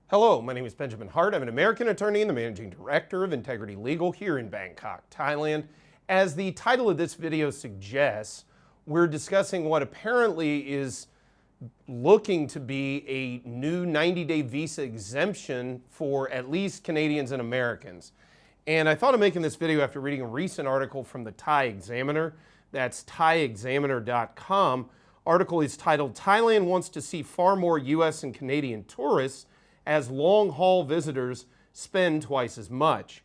Hello, my name is Benjamin Hart. I'm an American attorney and the managing director of Integrity Legal here in Bangkok, Thailand. As the title of this video suggests, we're discussing what apparently is looking to be a new 90-day visa exemption for at least Canadians and Americans. And I thought of making this video after reading a recent article from the Thai Examiner. That's thaiexaminer.com. Article is titled, "Thailand Wants to See Far More U.S. and Canadian Tourists as long-haul visitors spend twice as much."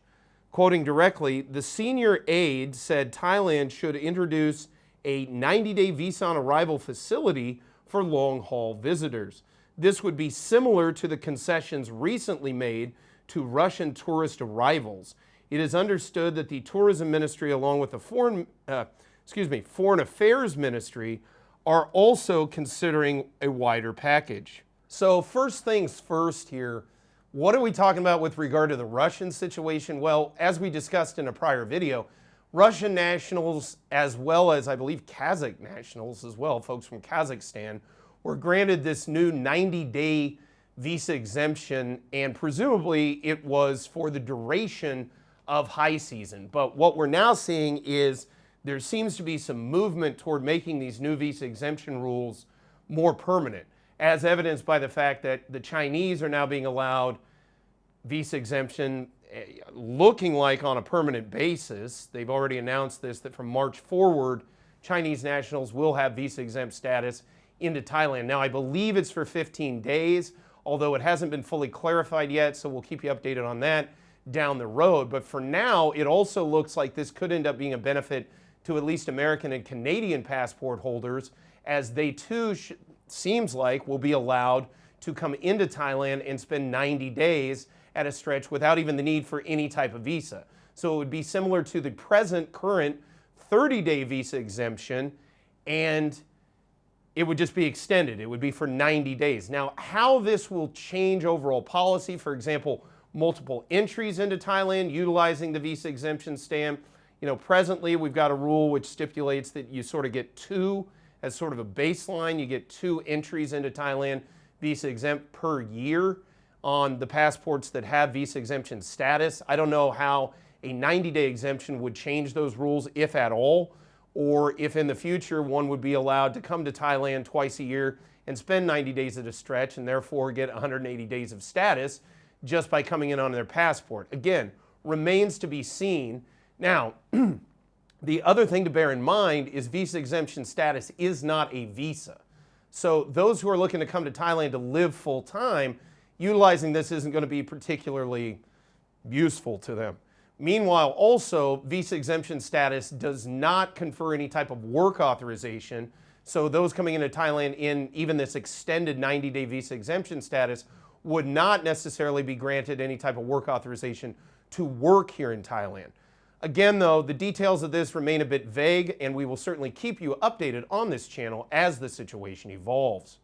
Quoting directly, the senior aide said Thailand should introduce a 90-day visa on arrival facility for long-haul visitors. This would be similar to the concessions recently made to Russian tourist arrivals. It is understood that the Tourism Ministry, along with the Foreign Affairs Ministry, are also considering a wider package. So first things first here, what are we talking about with regard to the Russian situation? Well, as we discussed in a prior video, Russian nationals, as well as I believe Kazakh nationals as well, folks from Kazakhstan, were granted this new 90-day visa exemption, and presumably it was for the duration of high season. But what we're now seeing is there seems to be some movement toward making these new visa exemption rules more permanent, as evidenced by the fact that the Chinese are now being allowed visa exemption looking like on a permanent basis. They've already announced this, that from March forward, Chinese nationals will have visa exempt status into Thailand. Now, I believe it's for 15 days, although it hasn't been fully clarified yet, so we'll keep you updated on that down the road. But for now, it also looks like this could end up being a benefit to at least American and Canadian passport holders, as they too seems like will be allowed to come into Thailand and spend 90 days at a stretch without even the need for any type of visa. So it would be similar to the current 30-day visa exemption, and it would just be extended. It would be for 90 days. Now, how this will change overall policy, for example, multiple entries into Thailand utilizing the visa exemption stamp. Presently we've got a rule which stipulates that you sort of get two as sort of a baseline. You get 2 entries into Thailand visa exempt per year on the passports that have visa exemption status. I don't know how a 90-day exemption would change those rules, if at all, or if in the future one would be allowed to come to Thailand twice a year and spend 90 days at a stretch and therefore get 180 days of status just by coming in on their passport. Again, remains to be seen. Now, the other thing to bear in mind is visa exemption status is not a visa. So those who are looking to come to Thailand to live full time, utilizing this isn't going to be particularly useful to them. Meanwhile, also, visa exemption status does not confer any type of work authorization. So those coming into Thailand in even this extended 90-day visa exemption status would not necessarily be granted any type of work authorization to work here in Thailand. Again, though, the details of this remain a bit vague, and we will certainly keep you updated on this channel as the situation evolves.